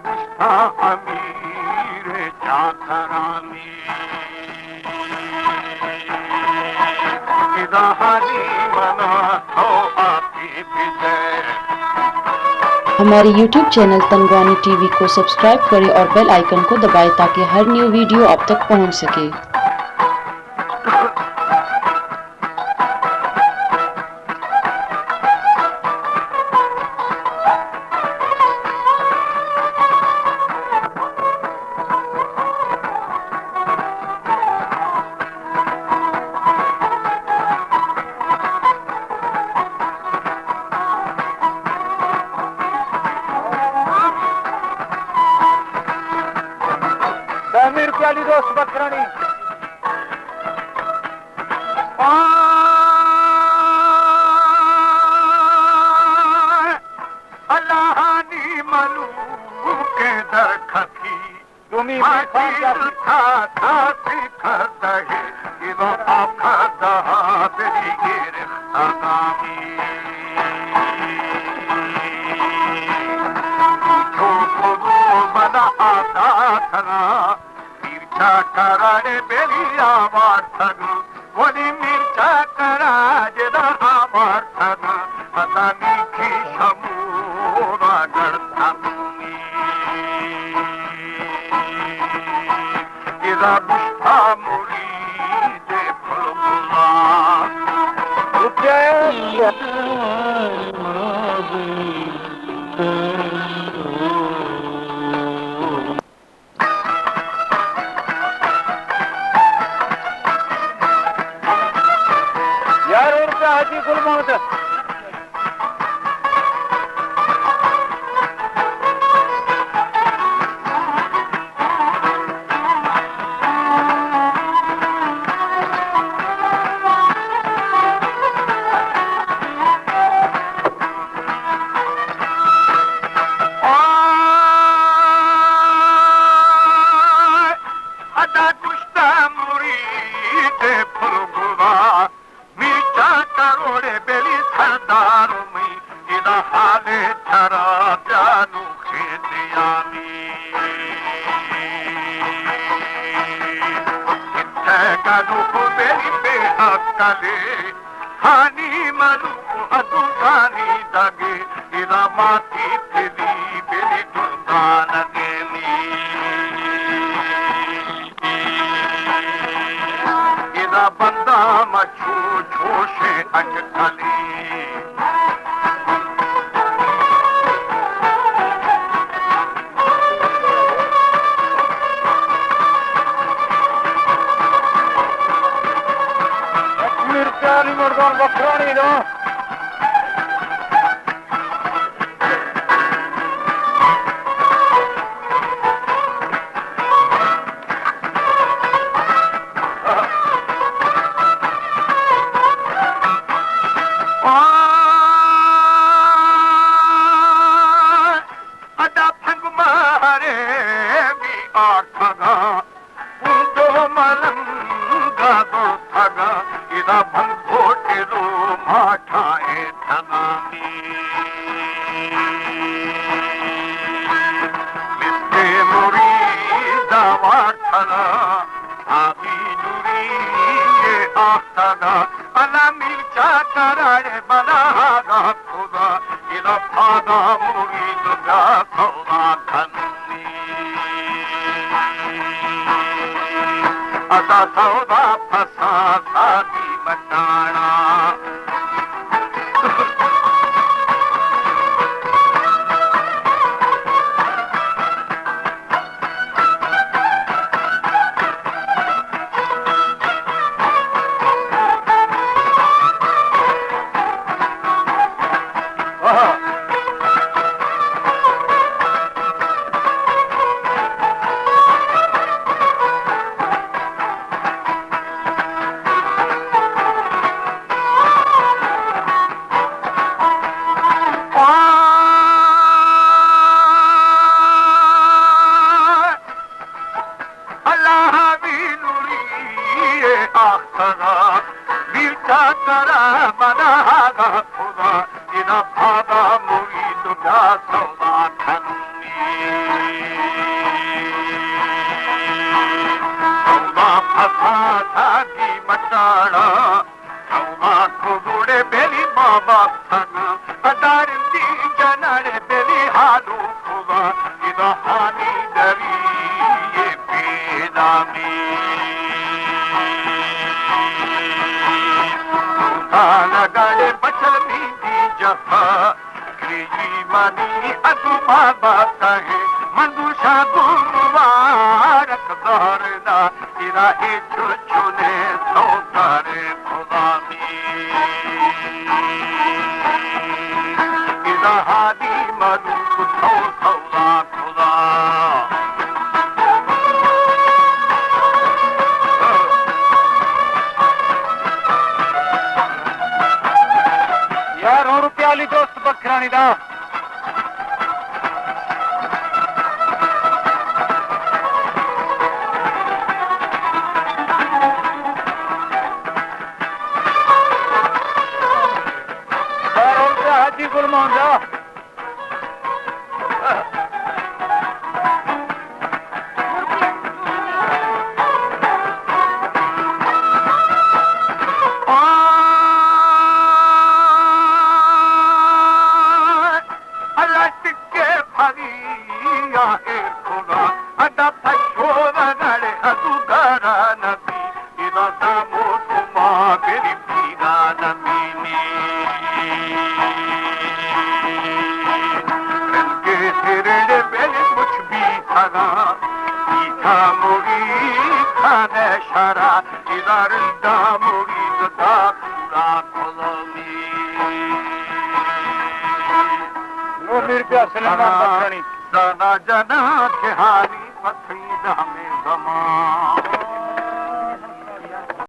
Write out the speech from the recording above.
बुष्टा अमीर चाकरानी इदाहानी मना तो आपकी विजय। हमारे YouTube चैनल तंगवानी टीवी को सब्सक्राइब करें और बेल आइकन को दबाएं ताकि हर न्यू वीडियो आप तक पहुंच सके। तमीर प्याली दोस्त बकरानी अल्लाहानी मलू के दर खती तुमी था सिखते इदो आखदा बेरी गिर अगामी छोटो बना आता थना मिर्चा करारे बेरी आवार थन वनी मिर्चा करा जदा आवार थन अतानी की शमूरा गरथनी इदा बुष्टा मुरीद फुलबुला यार उनका हाजी गुल मोहम्मद अदा दुष्टा मुरीद फुलबुला मीठा करोड़े बेली सरदार में इदा हाले थरा जानू खेदियानी इत्थे गनु बेली बेहकले हानी मनु अदुगानी दगे इदा माती फिरी बेली दुर्गान गेनी इदा बंदा मछू जोशे अजकली मिर्चानी मर्दान बकरानी दो अदा फंग मारे भी आठगा उन्दो मलंगा दो थगा इदा भंग घोटे लो माठाए थगामी मिस्ते मुरीदा वाठना आबी नुरी ये आखगा अला मिर्चा कराए बनागा खुदा इदा फादा मुरीद गा सौदा खन्नी अदा सौदा फसा सादी मटाना फसा सादी मटाड़ा आंखों जोड़े बेली माँ बाप सना अदारती जनड़े बेली हालू खुदा इदा हानी डरी ये बेदामी लगाड़े बचल मीठी जफा क्रिजी मानी अदु बाबा कहे मंदुषा गुरुवारक दौरना इरा ए चुने तो करे खुदा इरा हादी मधु कुछो सौला खुदा यार 100 रुपया वाली दोस्त बखरानी दा हाजी गुल मोहम्मद सना जना के हारी पथरी में जमा